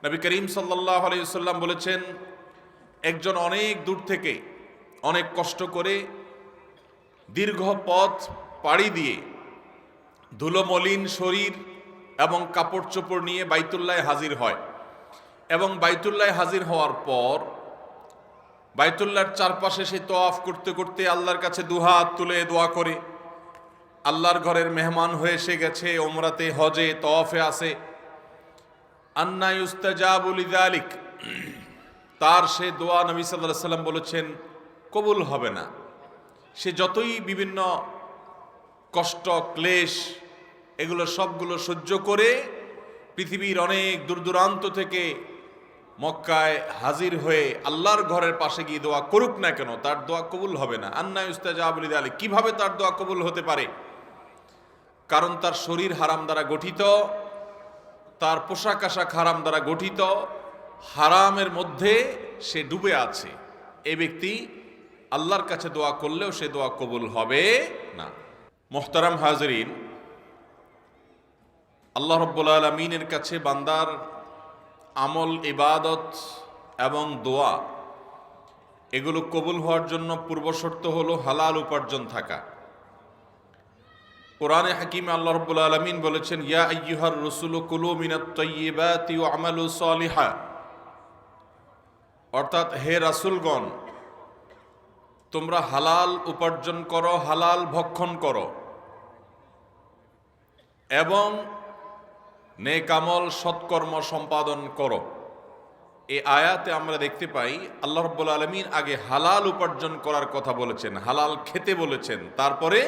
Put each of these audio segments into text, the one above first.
নবী করিম সাল্লাল্লাহু আলাইহি ওয়াসাল্লাম বলেছেন, একজন অনেক দূর থেকে অনেক কষ্ট করে দীর্ঘ পথ পাড়ি দিয়ে ধুলোমলিন শরীর এবং কাপড় চোপড় নিয়ে বাইতুল্লাহে হাজির হয় এবং বাইতুল্লাহে হাজির হওয়ার পর বাইতুল্লাহর চারপাশে সে তওয়াফ করতে করতে আল্লাহর কাছে দুহাত তুলে দোয়া করে, আল্লাহর ঘরের মেহমান হয়ে এসে গেছে, ওমরাতে, হজে, তওয়াফে আছে। আন্না ইউস্তাজাবু লিযালিক, তার সে দোয়া নবী সাল্লাল্লাহু আলাইহি ওয়াসাল্লাম বলেছেন কবুল হবে না। সে যতই বিভিন্ন কষ্ট, ক্লেশ এগুলো সবগুলো সহ্য করে পৃথিবীর অনেক দূর দূরান্ত থেকে মক্কায় হাজির হয়ে আল্লাহর ঘরের পাশে গিয়ে দোয়া করুক না কেন, তার দোয়া কবুল হবে না। আন্না ইউস্তাজাবু লিযালিক, কিভাবে তার দোয়া কবুল হতে পারে? কারণ তার শরীর হারাম দ্বারা গঠিত, তার পোশাক আশাক হারাম দ্বারা গঠিত, হারামের মধ্যে সে ডুবে আছে। এই ব্যক্তি আল্লাহর কাছে দোয়া করলেও সে দোয়া কবুল হবে না। মোহতারাম হাজরিন, আল্লাহ রাব্বুল আলামিনের কাছে বান্দার আমল, ইবাদত এবং দোয়া এগুলো কবুল হওয়ার জন্য পূর্বশর্ত হলো হালাল উপার্জন থাকা। কোরআনে হাকিমে আল্লাহ রাব্বুল আলামিন বলেছেন, ইয়া আইয়ুহার রাসূলু কুলু মিনাত তাইয়্যিবাতি ওয়া আমালু সালিহা, অর্থাৎ হে রাসূলগণ, তোমরা হালাল উপার্জন করো, হালাল ভক্ষণ করো এবং নেক আমল, সৎকর্ম সম্পাদন করো। এই আয়াতে আমরা দেখতে পাই আল্লাহ রাব্বুল আলামিন আগে হালাল উপার্জন করার কথা বলেছেন, হালাল খেতে বলেছেন, তারপরে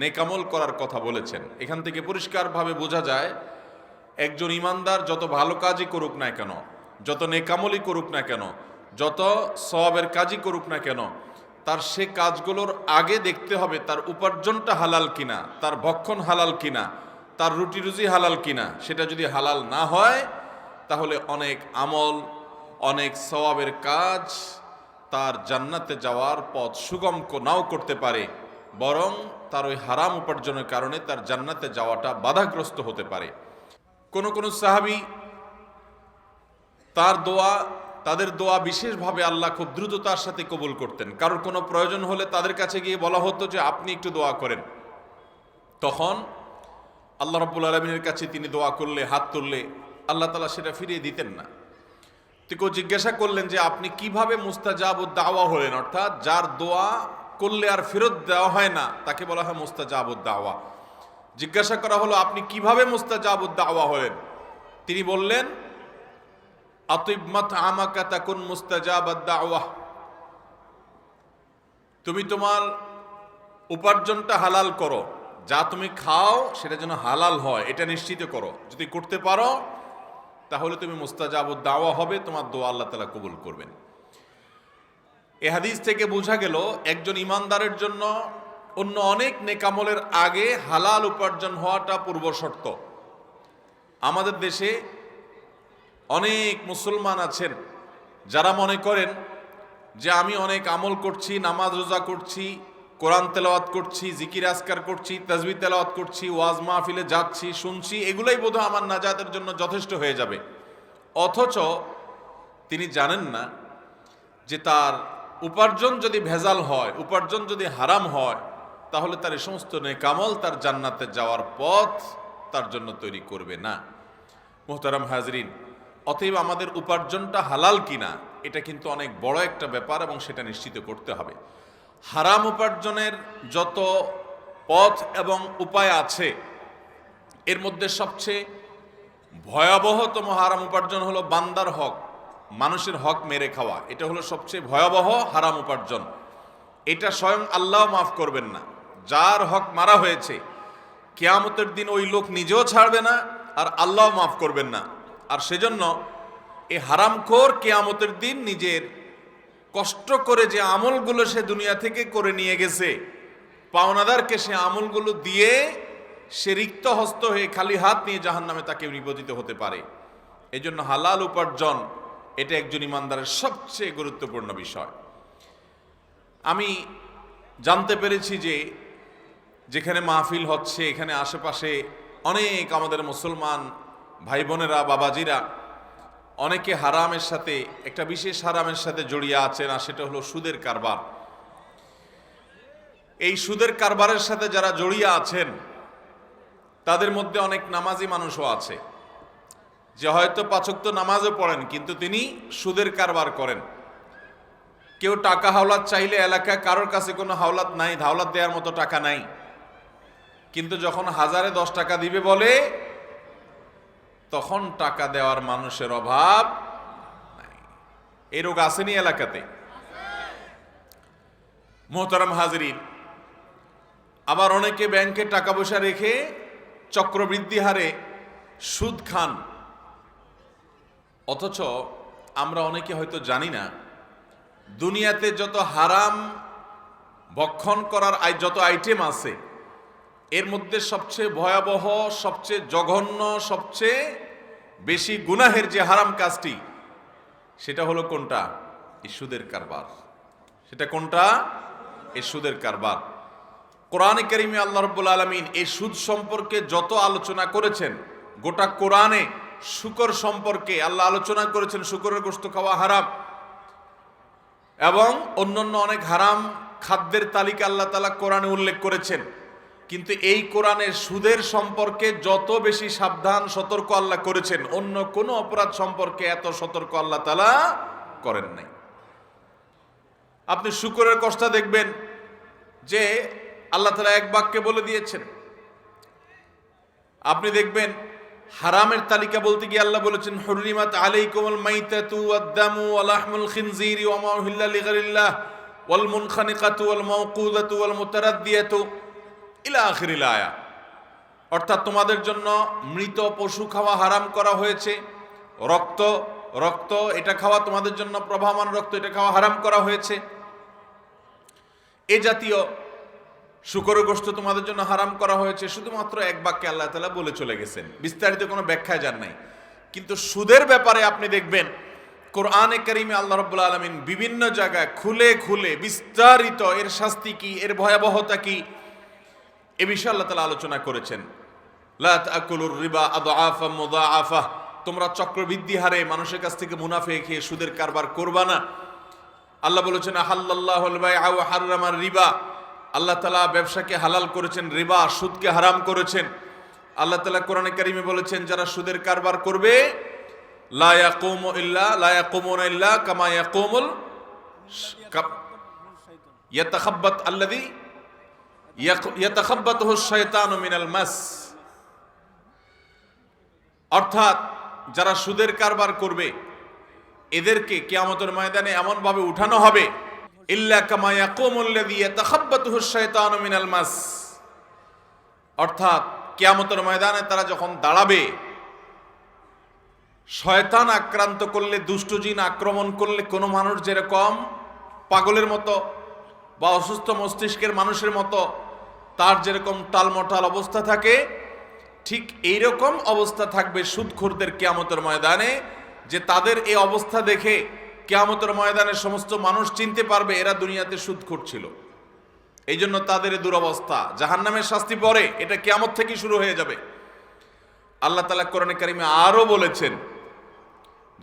নেকামল করার কথা বলেছেন। এখান থেকে পরিষ্কারভাবে বোঝা যায় একজন ইমানদার যত ভালো কাজই করুক না কেন, যত নেকামলই করুক না কেন, যত সওয়াবের কাজই করুক না কেন, তার সে কাজগুলোর আগে দেখতে হবে তার উপার্জনটা হালাল কিনা, তার ভক্ষণ হালাল কিনা, তার রুটি রুজি হালাল কিনা। সেটা যদি হালাল না হয় তাহলে অনেক আমল, অনেক সওয়াবের কাজ তার জান্নাতে যাওয়ার পথ সুগম নাও করতে পারে, বরং তার ওই হারাম উপার্জনের কারণে তার জান্নাতে যাওয়াটা বাধাগ্রস্ত হতে পারে। কোন কোন সাহাবী তাদের দোয়া বিশেষভাবে আল্লাহ খুব দ্রুততার সাথে কবুল করতেন। কারোর কোনো প্রয়োজন হলে তাদের কাছে গিয়ে বলা হতো যে আপনি একটু দোয়া করেন, তখন আল্লাহ রাব্বুল আলামিনের কাছে তিনি দোয়া করলে, হাত তুললে আল্লাহ তাআলা সেটা ফিরিয়ে দিতেন না। তো কেউ জিজ্ঞাসা করলেন যে আপনি কিভাবে মুস্তাজাবুদ দাওয়া হলেন, অর্থাৎ যার দোয়া করলে আর ফেরত দেওয়া হয় না তাকে বলা হয় মুস্তাজাবুদ দাওয়া। জিজ্ঞাসা করা হলো আপনি কিভাবে মুস্তাজাবুদ দাওয়া হলেন? তিনি বললেন, আতিব মাতআমাকা তাকুন মুস্তাজাবাদ দাওয়া, তুমি তোমার উপার্জনটা হালাল করো, যা তুমি খাও সেটা যেন হালাল হয় এটা নিশ্চিত করো। যদি করতে পারো তাহলে তুমি মুস্তাজাবুদ দাওয়া হবে, তোমার দোয়া আল্লাহ তাআলা কবুল করবেন। এ হাদিস থেকে বোঝা গেল একজন ইমানদারের জন্য অন্য অনেক নেকামলের আগে হালাল উপার্জন হওয়াটা পূর্ব শর্ত। আমাদের দেশে অনেক মুসলমান আছেন যারা মনে করেন যে আমি অনেক আমল করছি, নামাজ রোজা করছি, কোরআন তেলাওয়াত করছি, জিকির আজকার করছি, তাসবিহ তেলাওয়াত করছি, ওয়াজ মাহফিলে যাচ্ছি, শুনছি, এগুলাই বোধহয় আমার নাজাতের জন্য যথেষ্ট হয়ে যাবে। অথচ তিনি জানেন না যে তার উপার্জন যদি ভেজাল হয়, উপার্জন যদি হারাম হয়, তাহলে তার এই সমস্ত নেকামল তার জান্নাতে যাওয়ার পথ তার জন্য তৈরি করবে না। মুহতারাম হাজরিন, অতএব আমাদের উপার্জনটা হালাল কিনা এটা কিন্তু অনেক বড় একটা ব্যাপার এবং সেটা নিশ্চিত করতে হবে। হারাম উপার্জনের যত পথ এবং উপায় আছে এর মধ্যে সবচেয়ে ভয়াবহতম হারাম উপার্জন হলো বান্দার হক, মানুষের হক মেরে খাওয়া। এটা হলো সবচেয়ে ভয়াবহ হারাম উপার্জন। এটা স্বয়ং আল্লাহ মাফ করবেন না। যার হক মারা হয়েছে কিয়ামতের দিন ওই লোক নিজেও ছাড়বে না আর আল্লাহ মাফ করবেন না। আর সেজন্য এই হারামখোর কিয়ামতের দিন নিজের কষ্ট করে যে আমলগুলো সে দুনিয়া থেকে করে নিয়ে গেছে, পাওনাদারকে সে আমলগুলো দিয়ে সে রিক্ত হস্ত হয়ে খালি হাত নিয়ে জাহান্নামে তাকে নিবেদিত হতে পারে। এই জন্য হালাল উপার্জন এটা একজন ইমানদারের সবচেয়ে গুরুত্বপূর্ণ বিষয়। আমি জানতে পেরেছি যে যেখানে মাহফিল হচ্ছে এখানে আশেপাশে অনেক আমাদের মুসলমান ভাই বোনেরা, বাবাজিরা অনেকে হারামের সাথে, একটা বিশেষ হারামের সাথে জড়িয়ে আছেন, আর সেটা হলো সুদের কারবার। এই সুদের কারবারের সাথে যারা জড়িয়ে আছেন তাদের মধ্যে অনেক নামাজি মানুষও আছে, যে হয়তো 5 ওয়াক্ত নামাজও পড়েন কিন্তু তিনি সুদের কারবার করেন। কেউ টাকা হাওলাত চাইলে এলাকায় কারোর কাছে কোনো হাওলাত নাই, হাওলাত দেওয়ার মতো টাকা নাই, কিন্তু যখন 1000-এ 10 টাকা দিবে বলে, তখন টাকা দেওয়ার মানুষের অভাব নাই। এই রোগ আসেনি এলাকাতে? মোহতারাম হাজরিন, আবার অনেকে ব্যাংকে টাকা পয়সা রেখে চক্রবৃদ্ধি হারে সুদ খান। অথচ আমরা অনেকে হয়তো জানি না, দুনিয়াতে যত হারাম ভক্ষণ করার যত আইটেম আছে, এর মধ্যে সবচেয়ে ভয়াবহ, সবচেয়ে জঘন্য, সবচেয়ে বেশি গুনাহের যে হারাম কাজটি, সেটা হলো কোনটা? এই সুদের কারবার। সেটা কোনটা? এই সুদের কারবার। কোরআনে কারিমে আল্লাহ রাব্বুল আলামিন এই সুদ সম্পর্কে যত আলোচনা করেছেন, গোটা কোরআনে শুকর সম্পর্কে আল্লাহ আলোচনা করেছেন, শুকরের গোশত খাওয়া হারাম, এবং অন্যান্য অনেক হারাম খাদ্যের তালিকা আল্লাহ তাআলা কোরআনে উল্লেখ করেছেন। কিন্তু এই কোরআনের সুদের সম্পর্কে যত বেশি সাবধান সতর্ক আল্লাহ করেছেন, অন্য কোনো অপরাধ সম্পর্কে এত সতর্ক আল্লাহ তাআলা করেন নাই। আপনি শুকরের কষ্টা দেখবেন যে আল্লাহ তাআলা এক বাক্যে বলে দিয়েছেন। আপনি দেখবেন হারামের তালিকা বলতে গিয়ে আল্লাহ বলেছেন, হুররিমাত আলাইকুমুল মাইতাতু ওয়াদ-দামু ওয়া লাহমুল খিনজিরি ওয়া মা উহিল্লা লিগাইরিল্লাহ ওয়াল মুনখানিকাতু ওয়াল মাওকুদাতু ওয়াল মুতারাদ্দিয়াতু ইলা আখিরিল আয়া। অর্থাৎ তোমাদের জন্য মৃত পশু খাওয়া হারাম করা হয়েছে, রক্ত এটা খাওয়া তোমাদের জন্য, প্রবাহমান রক্ত এটা খাওয়া হারাম করা হয়েছে। এ জাতীয় শুকরের গোশত তোমাদের জন্য হারাম করা হয়েছে। শুধুমাত্র এক বাক্যে আল্লাহ তাআলা বলে চলে গেছেন, বিস্তারিত কোনো ব্যাখ্যায় যান নাই। কিন্তু সুদের ব্যাপারে আপনি দেখবেন কোরআনে কারিমে আল্লাহ রাব্বুল আলামিন বিভিন্ন জায়গায় খুলে খুলে বিস্তারিত এর শাস্তি কি, এর ভয়াবহতা কি, এ বিষয়ে আল্লাহ তাআলা আলোচনা করেছেন। লা তাকুলুর রিবা আদআফা মুদাআফা, তোমরা চক্রবৃদ্ধি হারে মানুষের কাছ থেকে মুনাফা খেয়ে সুদের কারবার করবা না। আল্লাহ বলেছেন আহাল্লাল্লাহুল বাইআ ওয়া হাররামার রিবা, আল্লাহ তাআলা ব্যবসাকে হালাল করেছেন, রিবা সুদকে হারাম করেছেন। আল্লাহ তাআলা কোরআনে কারিমে বলেছেন, যারা সুদের কারবার করবে লা ইয়াকুমুনা ইল্লা কামা ইয়াকুমুল ইয়াতাখাব্বাত আল্লাযী ইয়াতাখাব্বাতুহু শাইতানু মিনাল মাস। অর্থাৎ যারা সুদের কারবার করবে এদেরকে কিয়ামতের ময়দানে এমন ভাবে উঠানো হবে, ইল্লা কামা ইয়াকুমুল্লাযী ইয়াতাখাব্বাতুহু শাইতানু মিনাল মাস। অর্থাৎ কিয়ামতের ময়দানে তারা যখন দাঁড়াবে, শয়তান আক্রান্ত করলে, দুষ্ট জিন আক্রমণ করলে কোনো মানুষ যেরকম পাগলের মতো বা অসুস্থ মস্তিষ্কের মানুষের মতো তার যেরকম টালমটাল অবস্থা থাকে, ঠিক এইরকম অবস্থা থাকবে সুদখোরদের কিয়ামতের ময়দানে, যে তাদের এই অবস্থা দেখে কিয়ামতের ময়দানে সমস্ত মানুষ চিনতে পারবে এরা দুনিয়াতে সুদখোর ছিল। এই জন্য তাদের দুরবস্থা, জাহান্নামের শাস্তি পরে, এটা কিয়ামত থেকে শুরু হয়ে যাবে। আল্লাহ তাআলা কোরআনে কারিমে আরো বলেছেন,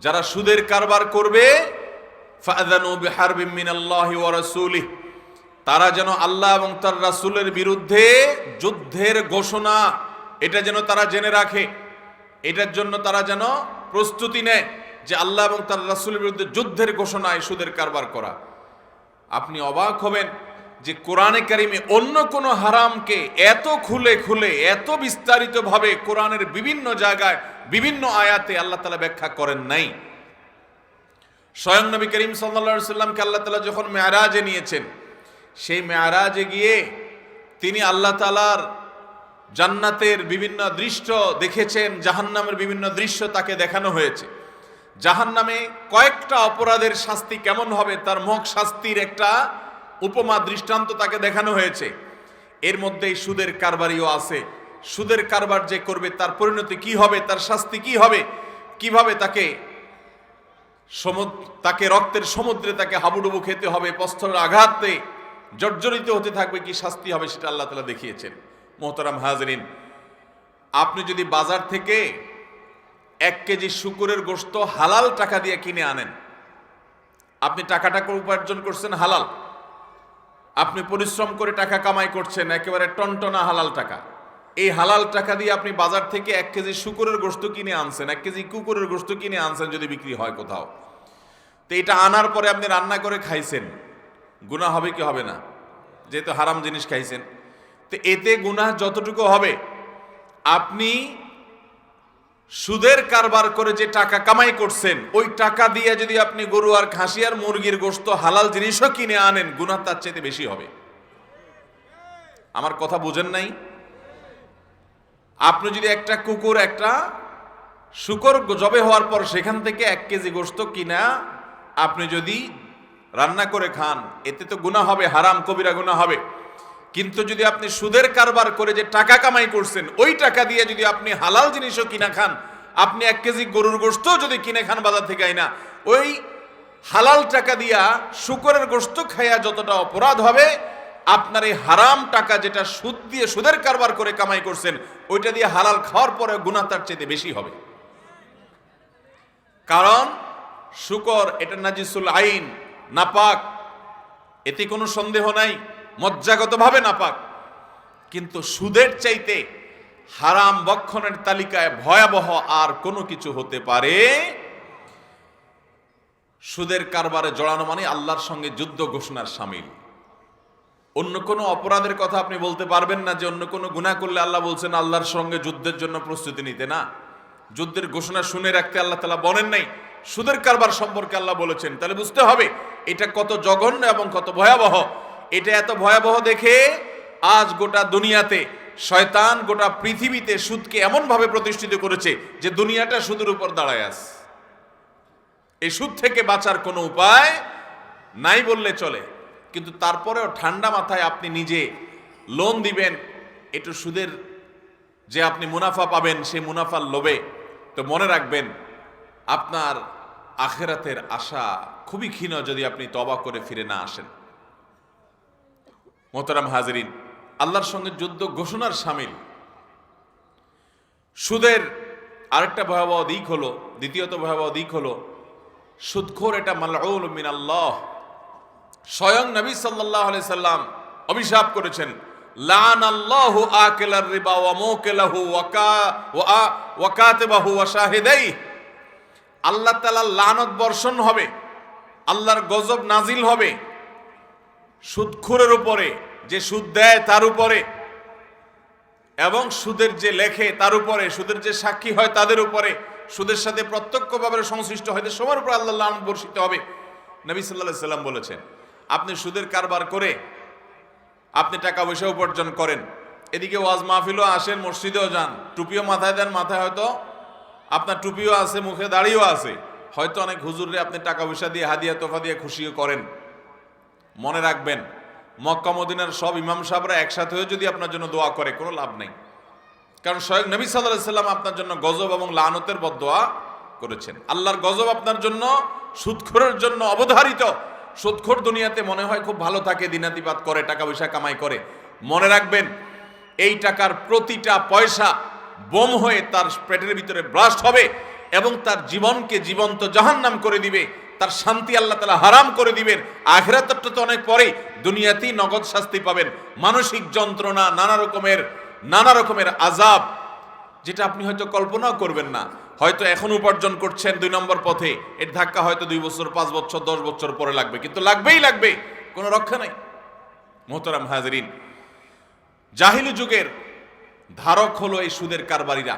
যারা সুদের কারবার করবে ফাআযানু বিহারবিম মিনাল্লাহি ওয়া রাসূলিহি, তারা যেন আল্লাহ এবং তার রাসূলের বিরুদ্ধে যুদ্ধের ঘোষণা, এটা যেন তারা জেনে রাখে, এটার জন্য তারা যেন প্রস্তুতি নেয় যে আল্লাহ এবং তার রাসূলের বিরুদ্ধে যুদ্ধের ঘোষণায় সুদের কারবার করা। আপনি অবাক হবেন যে কোরআনে কারিমে অন্য কোন হারামকে এত খুলে খুলে, এত বিস্তারিতভাবে কোরআনের বিভিন্ন জায়গায় বিভিন্ন আয়াতে আল্লাহ তাআলা ব্যাখ্যা করেন নাই। স্বয়ং নবী করিম সাল্লাল্লাহু আলাইহি সাল্লামকে আল্লাহ তাআলা যখন মেরাজে নিয়েছেন, সেই মেরাজে গিয়ে তিনি আল্লাহ তাআলার জান্নাতের বিভিন্ন দৃশ্য দেখেছেন, জাহান্নামের বিভিন্ন দৃশ্য তাকে দেখানো হয়েছে। জাহান্নামে কয়েকটা অপরাধের শাস্তি কেমন হবে তার মুখ শাস্তির একটা উপমা দৃষ্টান্ত তাকে দেখানো হয়েছে। এর মধ্যেই সুদের কারবারিও আছে। সুদের কারবার যে করবে তার পরিণতি কি হবে, তার শাস্তি কি হবে, কিভাবে তাকে রক্তের সমুদ্রে তাকে হাবুডুবু খেতে হবে, প্রস্তরের আঘাতে জর্জরিত হতে থাকবে, কি শাস্তি হবে সেটা আল্লাহ তাআলা দেখিয়েছেন। মোহতারাম হাজরিন, আপনি যদি বাজার থেকে 1 কেজি শুকরের গোশত হালাল টাকা দিয়ে কিনে আনেন। আপনি টাকাটা উপার্জন করছেন হালাল, আপনি পরিশ্রম করে টাকা কামাই করছেন, একেবারে টনটনা হালাল টাকা। এই হালাল টাকা দিয়ে আপনি বাজার থেকে 1 কেজি শুকরের গোশত কিনে আনছেন, 1 কেজি কুকুরের গোশত কিনে আনছেন যদি বিক্রি হয় কোথাও। তো এটা আনার পরে আপনি রান্না করে খাইছেন, গুনাহ হবে কি হবে না? যেহেতু হারাম জিনিস খাইছেন, তো এতে গুনাহ যতটুকু হবে, আপনি সুদের কারবার করে যে টাকা কামাই করছেন ওই টাকা দিয়ে যদি আপনি গরু আর খাসি আর মুরগির গোশত হালাল জিনিসও কিনে আনেন, গুনাহ তার চাইতে বেশি হবে। আমার কথা বুঝেন নাই? আপনি যদি একটা কুকুর একটা শুকর জবে হওয়ার পর সেখান থেকে 1 কেজি গোশত কিনা আপনি যদি রান্না করে খান, এতে তো গুনাহ হবে, হারাম কবিরা গুনাহ হবে। কিন্তু যদি আপনি সুদের কারবার করে যে টাকা কামাই করছেন ওই টাকা দিয়ে যদি আপনি হালাল জিনিসও কিনা খান, আপনি 1 কেজি গরুর গোশত যদি কিনে খান বাজার থেকে আইনা, ওই হালাল টাকা দিয়া শুকরের গোশত খাইয়া যতটা অপরাধ হবে, আপনার এই হারাম টাকা যেটা সুদ দিয়ে সুদের কারবার করে কামাই করছেন ওইটা দিয়ে হালাল খাওয়ার পরে গুনাহ তার চাইতে বেশি হবে। কারণ শুকর এটা নাজিসুল আইন, নাপাক, এতে কোনো সন্দেহ নাই, মজ্জাগতভাবে নাপাক। কিন্তু সুদের চাইতে হারাম ভক্ষণের তালিকায় ভয়াবহ আর কোনো কিছু হতে পারে? সুদের কারবারে জড়ানো মানে আল্লাহর সঙ্গে যুদ্ধ ঘোষণার শামিল। অন্য কোনো অপরাধের কথা আপনি বলতে পারবেন না যে অন্য কোনো গুনাহ করলে আল্লাহ বলছেন আল্লাহর সঙ্গে যুদ্ধের জন্য প্রস্তুতি নিতে। না, যুদ্ধের ঘোষণা শুনে রাখতে আল্লাহ তাআলা বলেন নাই, সুদের কারবার সম্পর্কে আল্লাহ বলেছেন। তাহলে বুঝতে হবে এটা কত জঘন্য এবং কত ভয়াবহ। এটা এত ভয়াবহ দেখে আজ গোটা দুনিয়াতে শয়তান গোটা পৃথিবীতে সুদকে এমন ভাবে প্রতিষ্ঠিত করেছে যে দুনিয়াটা সুদের উপর দাঁড়ায় আছে। এই সুদ থেকে বাঁচার কোনো উপায় নাই বললে চলে। কিন্তু তারপরেও ঠান্ডা মাথায় আপনি নিজে লোন দিবেন একটু সুদের যে আপনি মুনাফা পাবেন, সেই মুনাফার লোভে। তো মনে রাখবেন আপনার আখিরাতের আশা খুবই ক্ষীণ যদি আপনি তওবা করে ফিরে না আসেন। মোহতারাম হাজরিন, আল্লাহর সঙ্গে যুদ্ধ ঘোষণার শামিল। সুদের আরেকটা ভয়াবহ দিক হলো, দ্বিতীয়ত ভয়াবহ দিক হলো সুদখোর এটা মালউন মিনাল্লাহ। স্বয়ং নবী সাল্লাল্লাহু আলাইহি সাল্লাম অভিশাপ করেছেন, লানাল্লাহু আকিলার রিবা ওয়া মুকিলাহু ওয়া কাতিবাহু ওয়া শাহিদাই। আল্লাহ তাআলা লানত বর্ষণ হবে, আল্লাহর গজব নাজিল হবে সুদখোরের উপরে, যে সুদ দেয় তার উপরে, এবং সুদের যে লেখে তার উপরে, সুদের যে সাক্ষী হয় তাদের উপরে, সুদের সাথে প্রত্যক্ষভাবে সংশ্লিষ্ট হয় সবার উপর আল্লাহ লানত বর্ষিত হবে। নবী সাল্লাল্লাহু আলাইহি সাল্লাম বলেছেন, আপনি সুদের কারবার করে আপনি টাকা পয়সা উপার্জন করেন, এদিকে ওয়াজ মাহফিলও আসেন, মসজিদেও যান, টুপিও মাথায় দেন, মাথায় হয়তো আপনার টুপিও আছে, মুখে দাড়িও আছে, হয়তো অনেক হুজুরে আপনি টাকা পয়সা দিয়ে হাদিয়া তোফা দিয়ে খুশিও করেন। মনে রাখবেন মক্কা মদিনার সব ইমাম সাহেবরা একসাথে হয়ে যদি আপনার জন্য দোয়া করে কোনো লাভ নেই। কারণ স্বয়ং নবী সাল্লাল্লাহু আলাইহি সাল্লাম আপনার জন্য গজব এবং লানতের বদদোয়া করেছেন। আল্লাহর গজব আপনার জন্য, সুদখোরের জন্য অবধারিত। সুদখোর দুনিয়াতে মনে হয় খুব ভালো থাকে, দিনাতিপাত করে, টাকা পয়সা কামাই করে। মনে রাখবেন এই টাকার প্রতিটা পয়সা বোম হয়ে তার পেটের ভিতরে ব্লাস্ট হবে এবং তার জীবনকে জীবন্ত জাহান্নাম করে দিবে, তার শান্তি আল্লাহ তাআলা হারাম করে দিবেন। আখিরাতটা তো অনেক পরে, দুনিয়াতেই নগদ শাস্তি পাবেন, মানসিক যন্ত্রণা, নানা রকমের আযাব, যেটা আপনি হয়তো কল্পনাও করবেন না। হয়তো এখন উপার্জন করছেন 2 নম্বর পথে, এর ধাক্কা হয়তো 2 বছর, 5 বছর, 10 বছর পরে লাগবে, কিন্তু লাগবেই লাগবে, কোনো রক্ষা নাই। মোহতারাম হাজরিন, জাহিলি যুগের ধারক হলো এই সুদের কারবারিরা।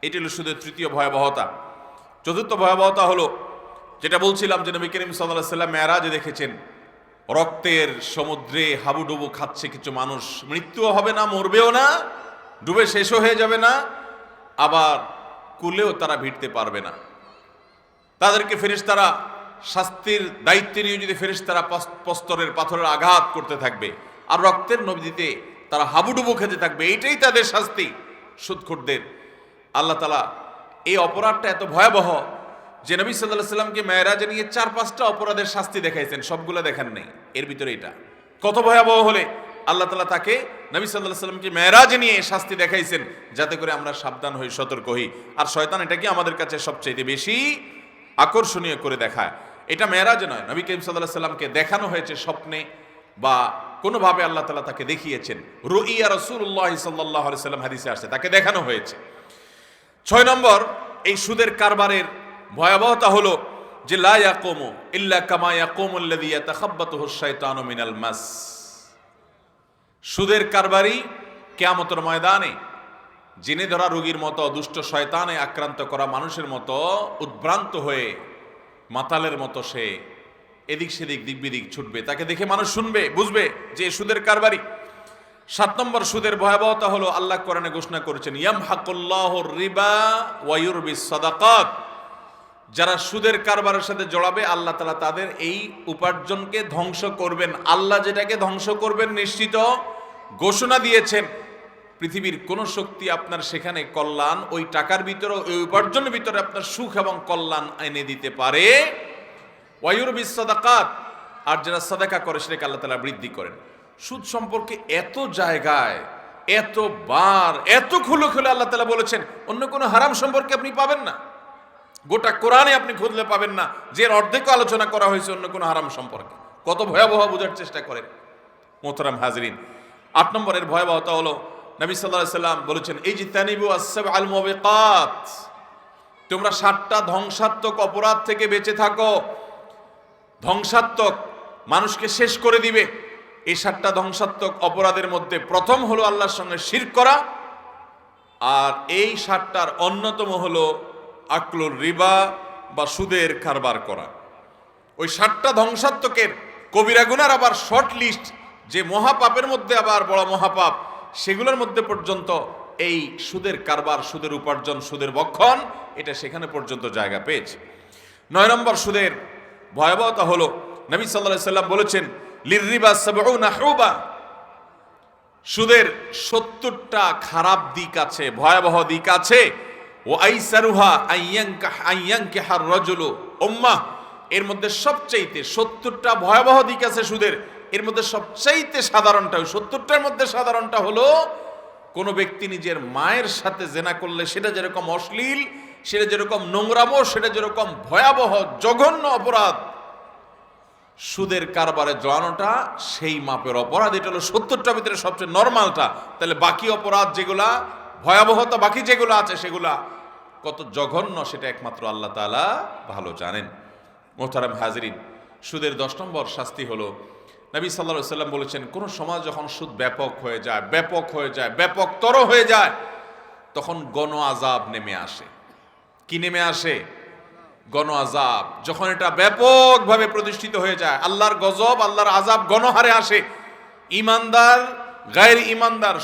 এটি হলো সুদের তৃতীয় ভয়াবহতা। চতুর্থ ভয়াবহতা হলো যেটা বলছিলাম যে নবী করিম সাল্লাল্লাহু আলাইহি সাল্লাম মেরাজে দেখেছেন রক্তের সমুদ্রে হাবুডুবু খাচ্ছে কিছু মানুষ, মৃত্যুও হবে না, মরবেও না, ডুবে শেষও হয়ে যাবে না, আবার কুলেও তারা ভিড়তে পারবে না। তাদেরকে ফেরেশতারা শাস্তির দায়িত্ব নিয়ে যদি ফেরেশতারা প্রস্তরের পাথরের আঘাত করতে থাকবে আর রক্তের নদীতে তারা হাবুডুবু খেতে থাকবে, এইটাই তাদের শাস্তি সুদখোরদের। আল্লাহ তাআলা এই অপরাধটা এত ভয়াবহ যে নবী সাল্লাল্লাহু আলাইহি সাল্লামকে মেরাজে নিয়ে 4-5টা অপরাধের শাস্তি দেখাইছেন, সবগুলো দেখান নেই। এর ভিতরে এটা কত ভয়াবহ হলে আল্লাহ তাআলা তাকে নবী সাল্লাল্লাহু আলাইহি ওয়াসাল্লামকে মেরাজে নিয়ে শাস্তি দেখাইছেন, যাতে করে আমরা সাবধান হই, সতর্ক হই। আর শয়তান এটাকে আমাদের কাছে সবচেয়ে বেশি আকর্ষণীয় করে দেখায়। এটা মেরাজে নয়, নবী করিম সাল্লাল্লাহু আলাইহি ওয়াসাল্লামকে দেখানো হয়েছে স্বপ্নে বা কোনোভাবে আল্লাহ তাআলা তাকে দেখিয়েছেন। রুইয়া রাসূলুল্লাহ সাল্লাল্লাহু আলাইহি ওয়াসাল্লাম হাদিসে আসছে, তাকে দেখানো হয়েছে। 6 নম্বর, এই সুদের কারবারের ভয়াবহতা হলো যে লা ইয়াকুমু ইল্লা কামা ইয়াকুমুল লাযী ইয়াতাখাব্বাতুহু আশ-শাইতানু মিনাল মাস। সুদের কারবারি কিয়ামতের ময়দানে জিনে ধরা রোগীর মতো, দুষ্ট শয়তানে আক্রান্ত করা মানুষের মতো উদ্ভ্রান্ত হয়ে মাতালের মতো সে এদিক সেদিক দিক বিদিক ছুটবে। তাকে দেখে মানুষ শুনবে, বুঝবে যে সুদের কারবারি। 7 নম্বর, সুদের ভয়াবহতা হলো আল্লাহ কোরআনে ঘোষণা করেছেন ইয়ামহাকুল্লাহুর রিবা ওয়া ইউরবিস সাদাকাত। যারা সুদের কারবারের সাথে জড়াবে আল্লাহ তাআলা তাদের এই উপার্জনকে ধ্বংস করবেন। আল্লাহ যেটাকে ধ্বংস করবেন নিশ্চিত ঘোষণা দিয়েছেন। পৃথিবীর কোন শক্তি আপনার সেখানে কল্যাণ, ওই টাকার ভিতরে, ওই উপার্জনের ভিতরে আপনার সুখ এবং কল্যাণ এনে দিতে পারে। ওয়া ইউরবিস সাদাকাত, আর যারা সাদাকা করে সেটাকে আল্লাহ তাআলা বৃদ্ধি করেন। সুদ সম্পর্কে এত জায়গায়, এতবার, এত খুলে খুলে আল্লাহ তাআলা বলেছেন, অন্য কোনো হারাম সম্পর্কে আপনি পাবেন না। গোটা কোরআনে আপনি খুঁজলে পাবেন না যে এর অর্ধেক আলোচনা করা হয়েছে অন্য কোনো হারাম সম্পর্কে। কত ভয়াবহ বোঝার চেষ্টা করেন মোহতারাম হাজরিন। 8 নম্বরের ভয়াবহতা হলো নবী সাল্লাল্লাহু আলাইহি সাল্লাম বলেছেন ইজতানিবু আস-সাবআল মুবিকাত, তোমরা 7টা ধ্বংসাত্মক অপরাধ থেকে বেঁচে থাকো। ধ্বংসাত্মক, মানুষকে শেষ করে দিবে। এই 7টা ধ্বংসাত্মক অপরাধের মধ্যে প্রথম হলো আল্লাহর সঙ্গে শিরক করা, আর এই 7টার অন্যতম হলো আকলুর রিবা বা সুদের কারবার করা। ওই 7টা ধ্বংসাত্মকের কবিরা গুনার আবার শর্ট লিস্ট, যে মহাপাপের মধ্যে আবার বড় মহাপাপ, সেগুলোর মধ্যে পর্যন্ত এই সুদের কারবার, সুদের উপার্জন, সুদের ভক্ষণ, এটা সেখানে পর্যন্ত জায়গা পেয়েছে। 9 নম্বর, সুদের ভয়াবহতা হলো নবী সাল্লাল্লাহু আলাইহি সাল্লাম বলেছেন লিররিবা 70 হুবা, সুদের 70টা খারাপ দিক আছে, ভয়াবহ দিক আছে। ও আইসারুহা আইয়ানকিহার রাজুলু উম্মাহ, এর মধ্যে সবচাইতে 70টা ভয়াবহ দিক আছে সুদের, এর মধ্যে সবচাইতে সাধারণটা, ওই 70টার মধ্যে সাধারণটা হলো কোন ব্যক্তি নিজের মায়ের সাথে জেনা করলে সেটা যেরকম অশ্লীল, সেটা যেরকম নোংরামো, সেটা যেরকম ভয়াবহ জঘন্য অপরাধ, সুদের কারবারে জড়ানোটা সেই মাপের অপরাধ। এটা হলো 70টার ভিতরে সবচেয়ে নরমালটা। তাহলে বাকি অপরাধ যেগুলা ভয়াবহতা, বাকি যেগুলো আছে সেগুলা কত জঘন্য সেটা একমাত্র আল্লাহ তাআলা ভালো জানেন। মোহতারাম হাজরিন, সুদের 10 নম্বর শাস্তি হলো নবী সাল্লাল্লাহু আলাইহি সাল্লাম বলেছেন কোন সমাজ যখন সুদ ব্যাপক হয়ে যায়, ব্যাপকতর হয়ে যায়, তখন গণ আযাব নেমে আসে। কি নেমে আসে? গণ আযাব। যখন এটা ব্যাপকভাবে প্রতিষ্ঠিত হয়ে যায়, আল্লাহর গজব, আল্লাহর আযাব গণহারে আসে। ইমানদার, গায়ের ইমানদার,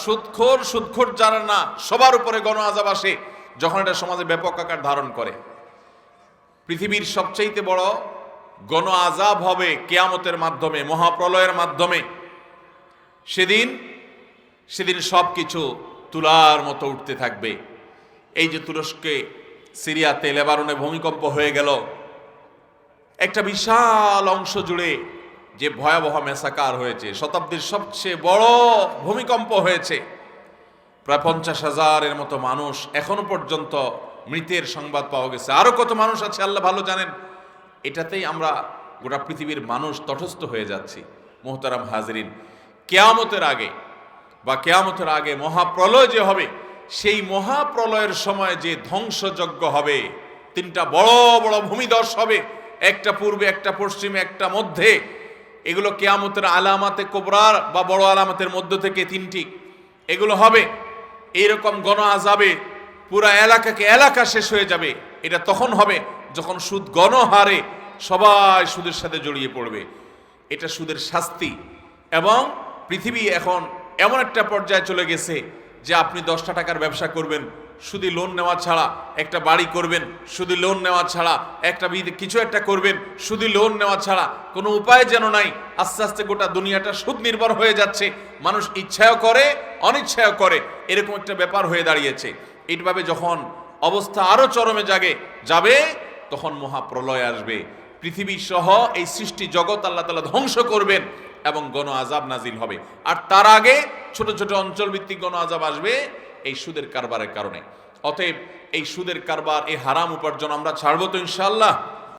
সুদখোর যারা না, সবার উপরে গণ আযাব আসে যখন এটা সমাজে ব্যাপক আকার ধারণ করে। পৃথিবীর সবচেয়ে বড় গণ আযাব হবে কিয়ামতের মাধ্যমে, মহাপ্রলয়ের মাধ্যমে। সেদিন সবকিছু তুলার মতো উঠতে থাকবে। এই যে তুরস্কে, সিরিয়াতে, লেবাননে ভূমিকম্প হয়ে গেল, একটা বিশাল অংশ জুড়ে যে ভয়াবহ মেসাকার হয়েছে, শতাব্দীর সবচেয়ে বড় ভূমিকম্প হয়েছে। প্রায় 50,000-এর মতো মানুষ এখনো পর্যন্ত মৃতের সংবাদ পাওয়া গেছে। আরো কত মানুষ আছে আল্লাহ ভালো জানেন। এটাতেই আমরা গোটা পৃথিবীর মানুষ তটস্থ হয়ে যাচ্ছি। মোহতারাম হাজরিন, কিয়ামতের আগে মহাপ্রলয় যে হবে, সেই মহাপ্রলয়ের সময় যে ধ্বংসযজ্ঞ হবে, 3টা বড় বড় ভূমিধস হবে, একটা পূর্বে, একটা পশ্চিমে, একটা মধ্যে। এগুলো কিয়ামতের আলামাতে কুবরার বা বড় আলামতের মধ্য থেকে 3টি এগুলো হবে। এইরকম গণ আযাবে পুরা এলাকা শেষ হয়ে যাবে। এটা তখন হবে যখন সুদ গণহারে সবাই সুদের সাথে জড়িয়ে পড়বে। এটা সুদের শাস্তি। এবং পৃথিবী এখন এমন একটা পর্যায়ে চলে গেছে যে আপনি 10টা টাকার ব্যবসা করবেন শুধু লোন নেওয়া ছাড়া, একটা বাড়ি করবেন শুধু লোন নেওয়া ছাড়া, একটা কিছু একটা করবেন শুধু লোন নেওয়া ছাড়া, কোনো উপায় যেন নাই। আস্তে আস্তে গোটা দুনিয়াটা সুদ নির্ভর হয়ে যাচ্ছে। মানুষ ইচ্ছাও করে, অনিচ্ছাও করে, এরকম একটা ব্যাপার হয়ে দাঁড়িয়েছে। এইভাবে যখন অবস্থা আরো চরমে যাবে, তখন মহাপ্রলয় আসবে। পৃথিবী সহ এই সৃষ্টি জগৎ আল্লাহ তাআলা ধ্বংস করবেন। এবং গণ আযাব নাজিল হবে। আর তার আগে ছোট ছোট অঞ্চলভিত্তিক গণ আযাব আসবে এই সুদের কারবারের কারণে। অতএব এই সুদের কারবার, এই হারাম উপার্জন আমরা ছাড়বো তো ইনশাআল্লাহ?